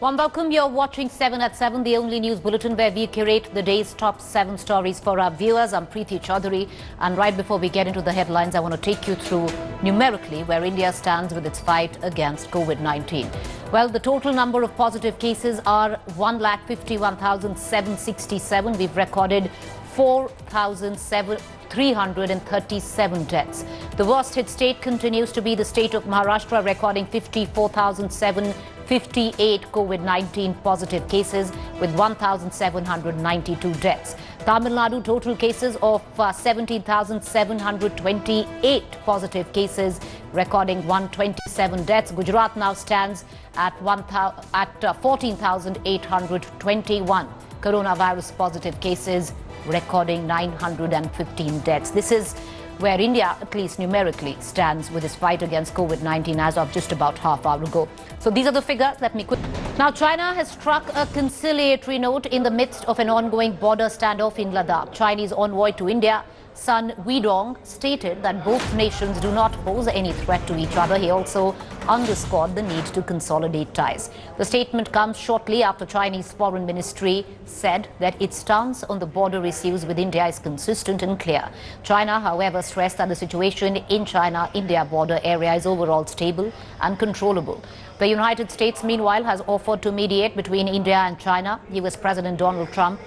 Warm welcome. You're watching 7 at 7, the only news bulletin where we curate the day's top 7 stories for our viewers. I'm Preeti Chaudhary, and right before we get into the headlines, I want to take you through numerically where India stands with its fight against COVID-19. Well, the total number of positive cases are 1,51,767. We've recorded 4,337 deaths. The worst hit state continues to be the state of Maharashtra, recording 54,758 COVID-19 positive cases with 1,792 deaths. Tamil Nadu, total cases of 17,728 positive cases, recording 127 deaths. Gujarat now stands at 14,821 coronavirus positive cases, recording 915 deaths. This is where India, at least numerically, stands with its fight against COVID-19 as of just about half hour ago. So these are the figures. Let me quickly. Now, China has struck a conciliatory note in the midst of an ongoing border standoff in Ladakh. Chinese envoy to India, Sun Weidong, stated that both nations do not pose any threat to each other. He also underscored the need to consolidate ties. The statement comes shortly after Chinese Foreign Ministry said that its stance on the border issues with India is consistent and clear. China, however, stressed that the situation in China-India border area is overall stable and controllable. The United States, meanwhile, has offered to mediate between India and China. US President Donald Trump,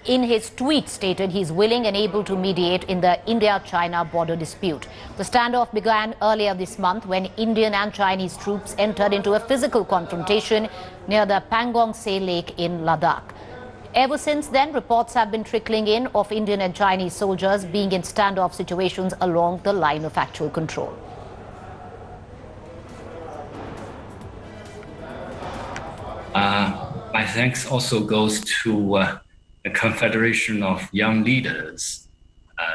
in his tweet, stated he is willing and able to mediate in the India-China border dispute. The standoff began earlier this month when Indian and Chinese troops entered into a physical confrontation near the Pangong Se Lake in Ladakh. Ever since then, reports have been trickling in of Indian and Chinese soldiers being in standoff situations along the line of actual control. My thanks also goes to the Confederation of Young Leaders,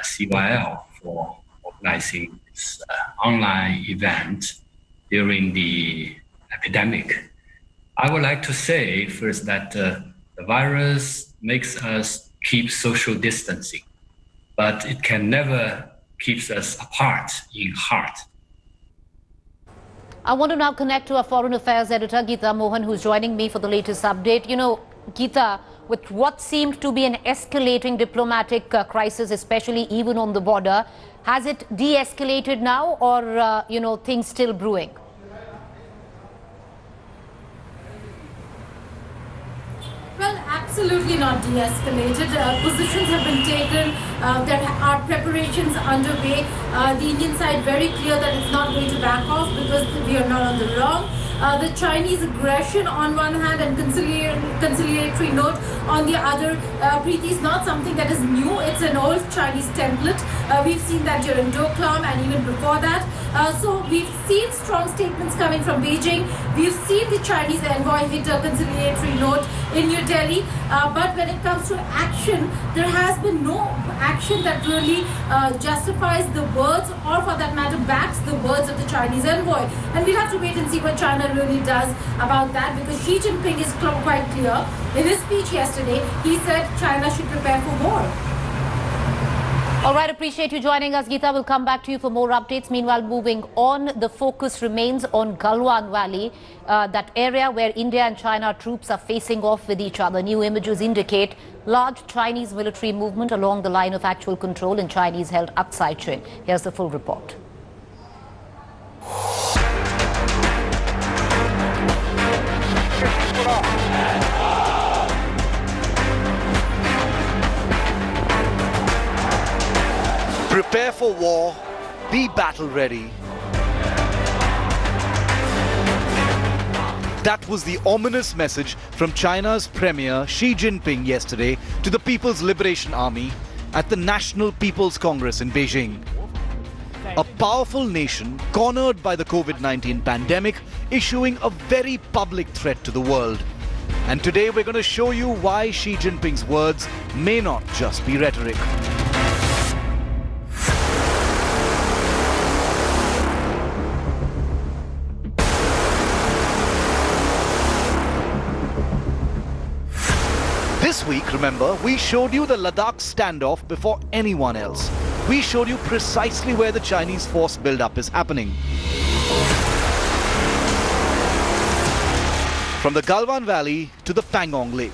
CYL, for organizing this online event during the epidemic. I would like to say first that the virus makes us keep social distancing, but it can never keep us apart in heart. I want to now connect to our Foreign Affairs editor, Geeta Mohan, who's joining me for the latest update. You know, Geeta, with what seemed to be an escalating diplomatic crisis, especially even on the border, has it de-escalated now, or, things still brewing? Well, absolutely not de-escalated. Positions have been taken. There are preparations underway. The Indian side very clear that it's not going to back off because we are not on the wrong. The Chinese aggression on one hand and conciliatory note on the other, Preeti, is not something that is new. It's an old Chinese template. We've seen that during Doklam and even before that. So we've seen strong statements coming from Beijing. We've seen the Chinese envoy hit a conciliatory note in New Delhi. But when it comes to action, there has been no action that really justifies the words, or for that matter backs the words of the Chinese envoy. And we'll have to wait and see what China really does about that, because Xi Jinping is quite clear. In his speech yesterday, he said China should prepare for war. All right, appreciate you joining us, Geeta. We'll come back to you for more updates. Meanwhile, moving on, the focus remains on Galwan Valley, that area where India and China troops are facing off with each other. New images indicate large Chinese military movement along the line of actual control in Chinese-held Aksai Chin. Here's the full report. Prepare for war, be battle ready. That was the ominous message from China's Premier Xi Jinping yesterday to the People's Liberation Army at the National People's Congress in Beijing. A powerful nation cornered by the COVID-19 pandemic, issuing a very public threat to the world. And today we're going to show you why Xi Jinping's words may not just be rhetoric. This week, remember, we showed you the Ladakh standoff before anyone else. We showed you precisely where the Chinese force buildup is happening. From the Galwan Valley to the Pangong Lake.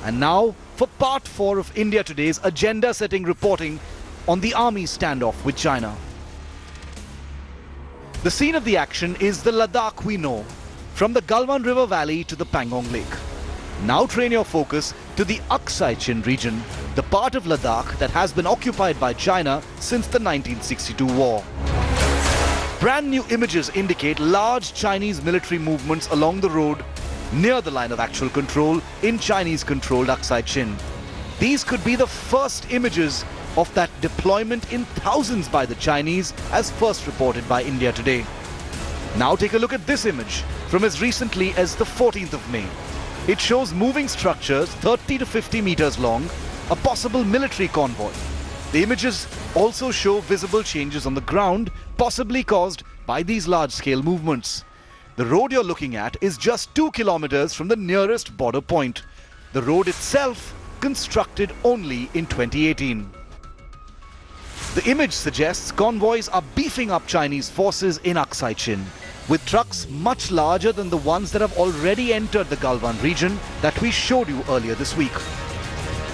And now for part 4 of India Today's agenda-setting reporting on the army standoff with China. The scene of the action is the Ladakh we know, from the Galwan River Valley to the Pangong Lake. Now train your focus to the Aksai Chin region, the part of Ladakh that has been occupied by China since the 1962 war. Brand new images indicate large Chinese military movements along the road near the line of actual control in Chinese-controlled Aksai Chin. These could be the first images of that deployment in thousands by the Chinese, as first reported by India Today. Now take a look at this image from as recently as the 14th of May. It shows moving structures 30 to 50 meters long, a possible military convoy. The images also show visible changes on the ground, possibly caused by these large-scale movements. The road you're looking at is just 2 kilometers from the nearest border point. The road itself constructed only in 2018. The image suggests convoys are beefing up Chinese forces in Aksai Chin, with trucks much larger than the ones that have already entered the Galwan region that we showed you earlier this week.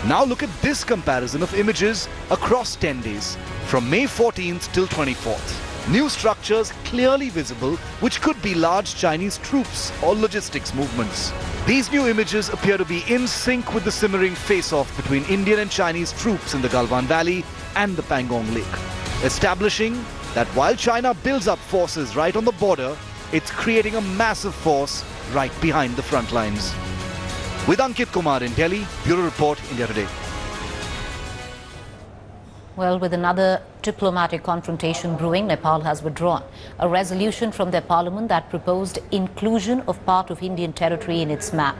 Now look at this comparison of images across 10 days, from May 14th till 24th. New structures clearly visible, which could be large Chinese troops or logistics movements. These new images appear to be in sync with the simmering face-off between Indian and Chinese troops in the Galwan Valley and the Pangong Lake, establishing that while China builds up forces right on the border, it's creating a massive force right behind the front lines. With Ankit Kumar in Delhi, Bureau Report, India Today. Well, with another diplomatic confrontation brewing, Nepal has withdrawn a resolution from their parliament that proposed inclusion of part of Indian territory in its map.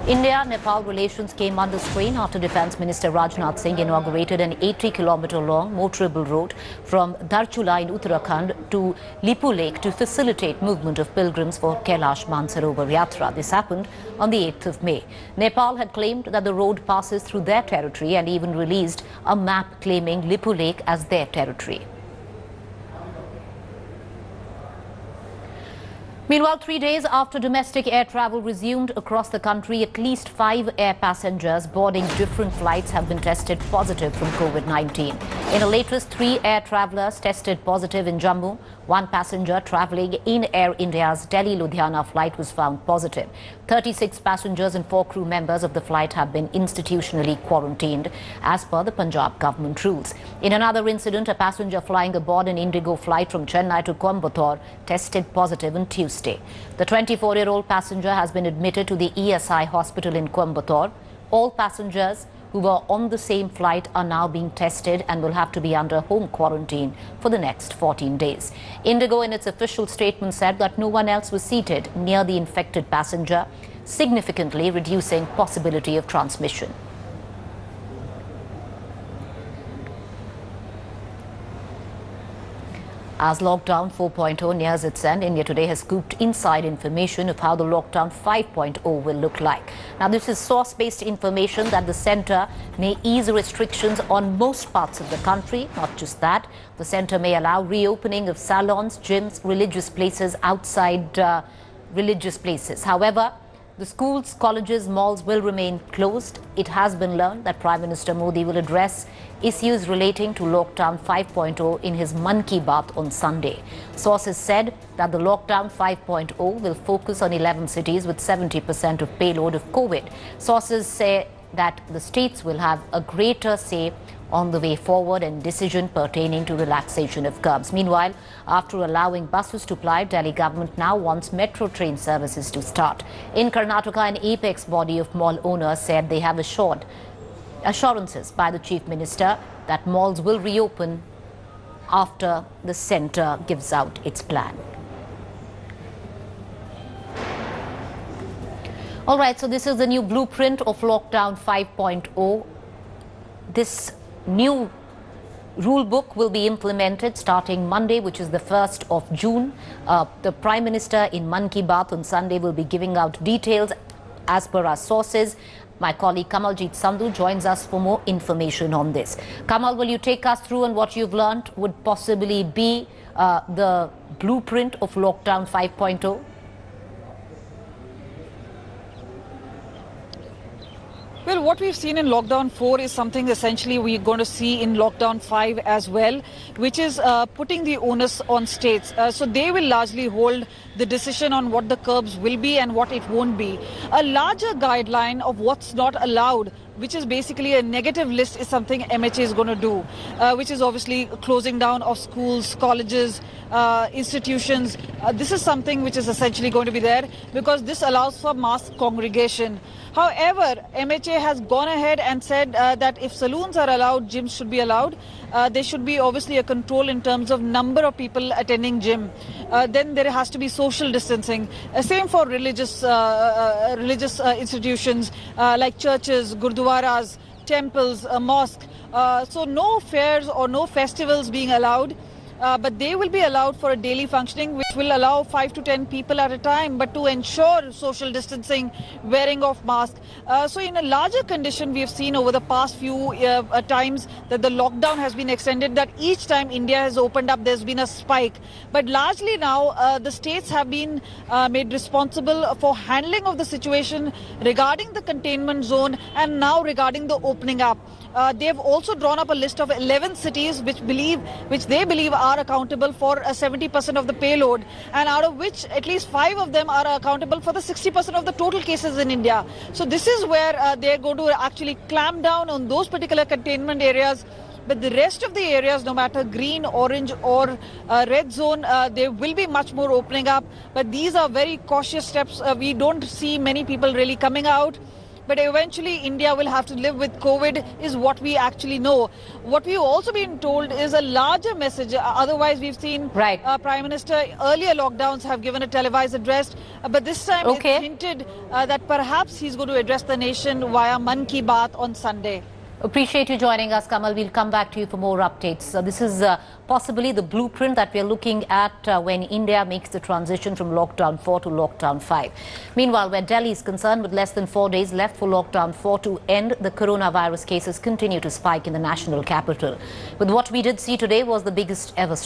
India-Nepal relations came under strain after Defence Minister Rajnath Singh inaugurated an 80-kilometre-long motorable road from Dharchula in Uttarakhand to Lipu Lake to facilitate movement of pilgrims for Kailash Mansarovar Yatra. This happened on the 8th of May. Nepal had claimed that the road passes through their territory and even released a map claiming Lipu Lake as their territory. Meanwhile, 3 days after domestic air travel resumed across the country, at least 5 air passengers boarding different flights have been tested positive from COVID-19. In the latest, 3 air travellers tested positive in Jammu. 1 passenger travelling in Air India's Delhi-Ludhiana flight was found positive. 36 passengers and 4 crew members of the flight have been institutionally quarantined as per the Punjab government rules. In another incident, a passenger flying aboard an Indigo flight from Chennai to Coimbatore tested positive on Tuesday. The 24-year-old passenger has been admitted to the ESI hospital in Coimbatore. All passengers who were on the same flight are now being tested and will have to be under home quarantine for the next 14 days. Indigo in its official statement said that no one else was seated near the infected passenger, significantly reducing possibility of transmission. As lockdown 4.0 nears its end, India Today has scooped inside information of how the lockdown 5.0 will look like. Now, this is source-based information that the centre may ease restrictions on most parts of the country. Not just that, the centre may allow reopening of salons, gyms, religious places outside religious places. However, the schools, colleges, malls will remain closed. It has been learned that Prime Minister Modi will address issues relating to Lockdown 5.0 in his Mann Ki Baat on Sunday. Sources said that the Lockdown 5.0 will focus on 11 cities with 70% of payload of COVID. Sources say that the states will have a greater say on the way forward and decision pertaining to relaxation of curbs. Meanwhile, after allowing buses to ply, Delhi government now wants metro train services to start. In Karnataka, an apex body of mall owners said they have assurances by the Chief Minister that malls will reopen after the centre gives out its plan. All right, so this is the new blueprint of Lockdown 5.0. This new rule book will be implemented starting Monday, which is the 1st of June. The Prime Minister in Mann Ki Baat on Sunday will be giving out details as per our sources. My colleague Kamaljit Sandhu joins us for more information on this. Kamal, will you take us through on what you've learned would possibly be the blueprint of Lockdown 5.0? Well, what we've seen in lockdown 4 is something essentially we're going to see in lockdown 5 as well, which is putting the onus on states. So they will largely hold the decision on what the curbs will be and what it won't be. A larger guideline of what's not allowed, which is basically a negative list, is something MHA is going to do, which is obviously closing down of schools, colleges, institutions. This is something which is essentially going to be there because this allows for mass congregation. However, MHA has gone ahead and said that if saloons are allowed, gyms should be allowed. There should be obviously a control in terms of number of people attending gym. Then there has to be social distancing. Same for religious institutions like churches, gurdwaras, temples, mosques. So no fairs or no festivals being allowed. But they will be allowed for a daily functioning, which will allow 5 to 10 people at a time, but to ensure social distancing, wearing of masks. So in a larger condition, we have seen over the past few times that the lockdown has been extended, that each time India has opened up, there's been a spike. But largely now, the states have been made responsible for handling of the situation regarding the containment zone and now regarding the opening up. They have also drawn up a list of 11 cities which they believe are accountable for 70% of the payload, and out of which at least 5 of them are accountable for the 60% of the total cases in India. So this is where they're going to actually clamp down on those particular containment areas. But the rest of the areas, no matter green, orange or red zone, there will be much more opening up. But these are very cautious steps. We don't see many people really coming out. But eventually India will have to live with COVID is what we actually know. What we've also been told is a larger message. Otherwise, we've seen Prime Minister earlier lockdowns have given a televised address. But this time it's hinted that perhaps he's going to address the nation via Mann Ki Baat on Sunday. Appreciate you joining us, Kamal. We'll come back to you for more updates. This is possibly the blueprint that we're looking at when India makes the transition from lockdown 4 to lockdown 5. Meanwhile, where Delhi is concerned, with less than 4 days left for lockdown 4 to end, the coronavirus cases continue to spike in the national capital. With what we did see today was the biggest ever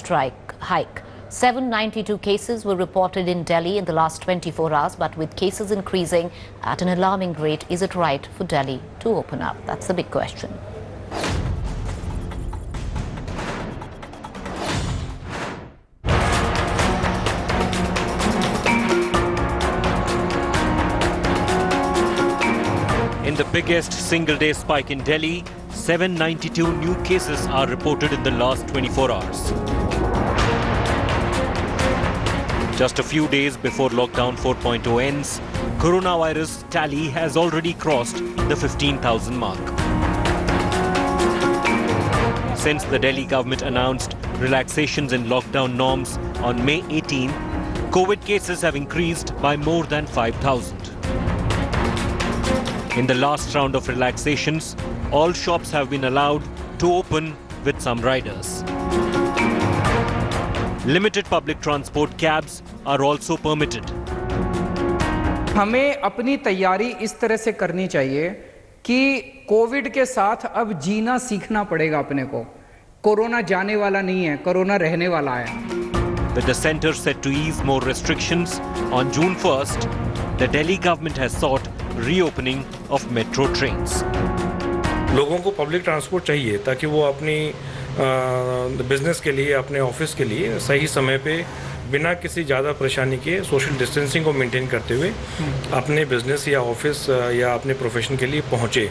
hike. 792 cases were reported in Delhi in the last 24 hours, but with cases increasing at an alarming rate, is it right for Delhi to open up? That's the big question. In the biggest single-day spike in Delhi, 792 new cases are reported in the last 24 hours. Just a few days before lockdown 4.0 ends, coronavirus tally has already crossed the 15,000 mark. Since the Delhi government announced relaxations in lockdown norms on May 18, COVID cases have increased by more than 5,000. In the last round of relaxations, all shops have been allowed to open with some riders. Limited public transport cabs are also permitted. हमें अपनी तैयारी इस तरह से करनी चाहिए कि Covid के साथ अब जीना सीखना पड़ेगा अपने को. कोरोना जाने वाला नहीं है, कोरोना रहने वाला है. With the centre set to ease more restrictions on June 1st, the Delhi government has sought reopening of metro trains. लोगों को पब्लिक ट्रांसपोर्ट चाहिए ताकि वो अपनी बिजनेस के लिए, अपने ऑफिस के लिए सही समय पे बिना किसी ज़्यादा परेशानी के सोशल डिस्टेंसिंग को मेंटेन करते हुए अपने बिजनेस या ऑफिस या अपने प्रोफेशन के लिए पहुँचे.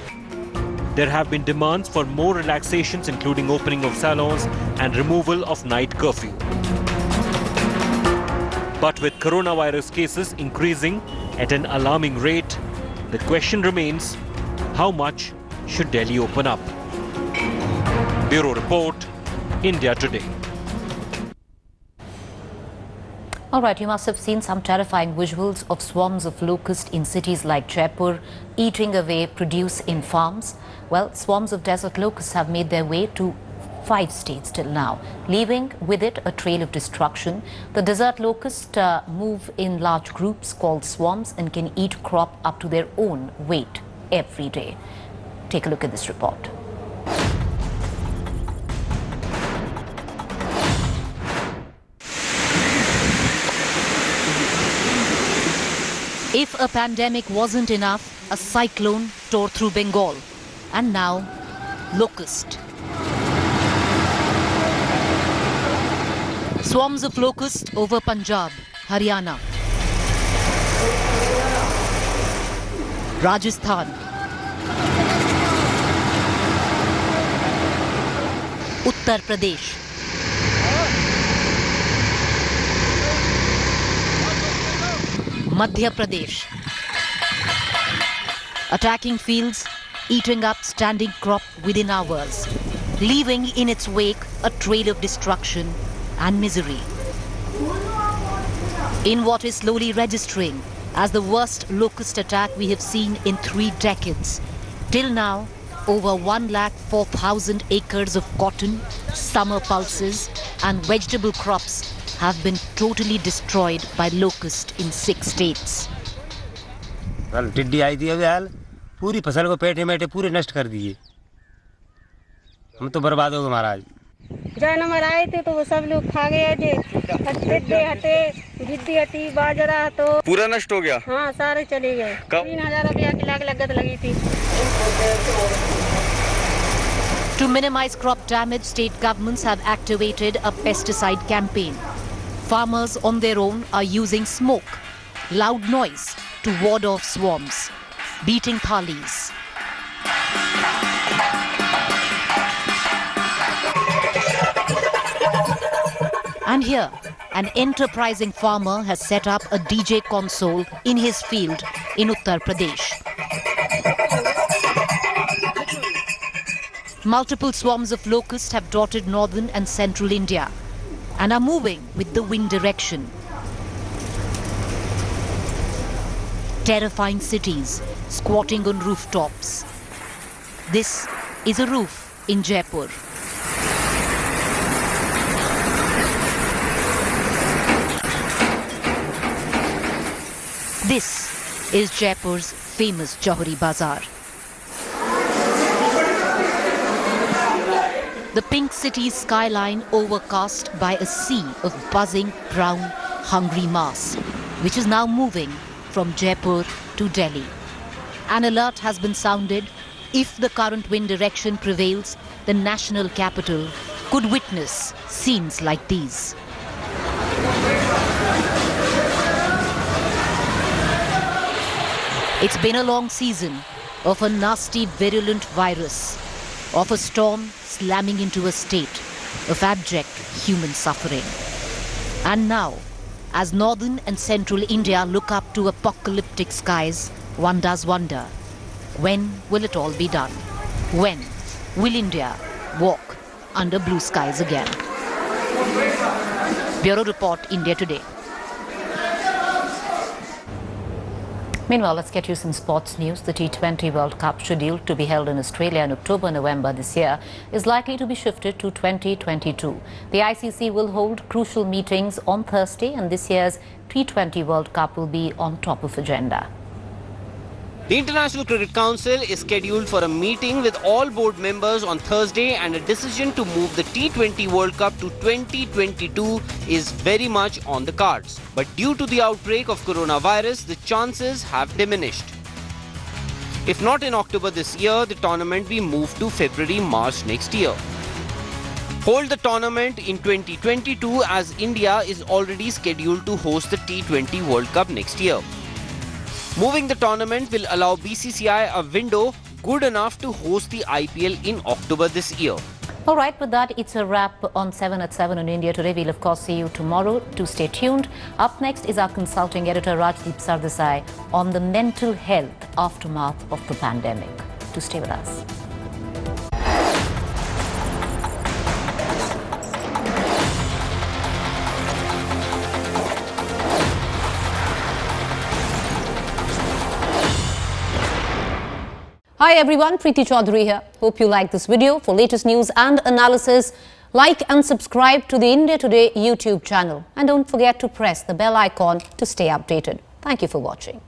There have been demands for more relaxations, including opening of salons and removal of night curfew. But with coronavirus cases increasing at an alarming rate, the question remains, how much should Delhi open up? Bureau Report, India Today. All right, you must have seen some terrifying visuals of swarms of locusts in cities like Jaipur, eating away produce in farms. Well, swarms of desert locusts have made their way to 5 states till now, leaving with it a trail of destruction. The desert locusts move in large groups called swarms and can eat crop up to their own weight every day. Take a look at this report. If a pandemic wasn't enough, a cyclone tore through Bengal, and now Locust. Swarms of locusts over Punjab, Haryana, Rajasthan, Uttar Pradesh, Madhya Pradesh. Attacking fields, eating up standing crop within hours, leaving in its wake a trail of destruction and misery. In what is slowly registering as the worst locust attack we have seen in 3 decades, till now, over 104,000 acres of cotton, summer pulses and vegetable crops have been totally destroyed by locust in 6 states. कल टिड्डी आई थी अभी पूरी फसल को पेटे मेटे पूरे नष्ट कर दिए। हम तो बर्बाद हो गए महाराज। जानवर आए थे तो वो सब लोग खा गए थे। टिड्डे हटे, गिद्दी हटी, बाजरा तो पूरा नष्ट हो गया। हाँ सारे चले गए। 3000 रुपया की लागत लगी थी। To minimize crop damage, state governments have activated a pesticide campaign. Farmers on their own are using smoke, loud noise to ward off swarms, beating thalis. And here, an enterprising farmer has set up a DJ console in his field in Uttar Pradesh. Multiple swarms of locusts have dotted northern and central India and are moving with the wind direction. Terrifying cities squatting on rooftops. This is a roof in Jaipur. This is Jaipur's famous Johari Bazaar. The pink city's skyline overcast by a sea of buzzing, brown, hungry mass, which is now moving from Jaipur to Delhi. An alert has been sounded. If the current wind direction prevails, the national capital could witness scenes like these. It's been a long season of a nasty, virulent virus, of a storm slamming into a state of abject human suffering. And now, as northern and central India look up to apocalyptic skies, one does wonder, when will it all be done? When will India walk under blue skies again? Bureau Report, India Today. Meanwhile, let's get you some sports news. The T20 World Cup, scheduled to be held in Australia in October-November this year, is likely to be shifted to 2022. The ICC will hold crucial meetings on Thursday, and this year's T20 World Cup will be on top of agenda. The International Cricket Council is scheduled for a meeting with all board members on Thursday, and a decision to move the T20 World Cup to 2022 is very much on the cards. But due to the outbreak of coronavirus, the chances have diminished. If not in October this year, the tournament be moved to February-March next year. Hold the tournament in 2022 as India is already scheduled to host the T20 World Cup next year. Moving the tournament will allow BCCI a window good enough to host the IPL in October this year. All right, with that, it's a wrap on 7 at 7 on India Today. We'll, of course, see you tomorrow. To stay tuned. Up next is our consulting editor, Rajdeep Sardesai, on the mental health aftermath of the pandemic. To stay with us. Hi everyone, Preeti Chaudhary here. Hope you like this video. For latest news and analysis, like and subscribe to the India Today YouTube channel. And don't forget to press the bell icon to stay updated. Thank you for watching.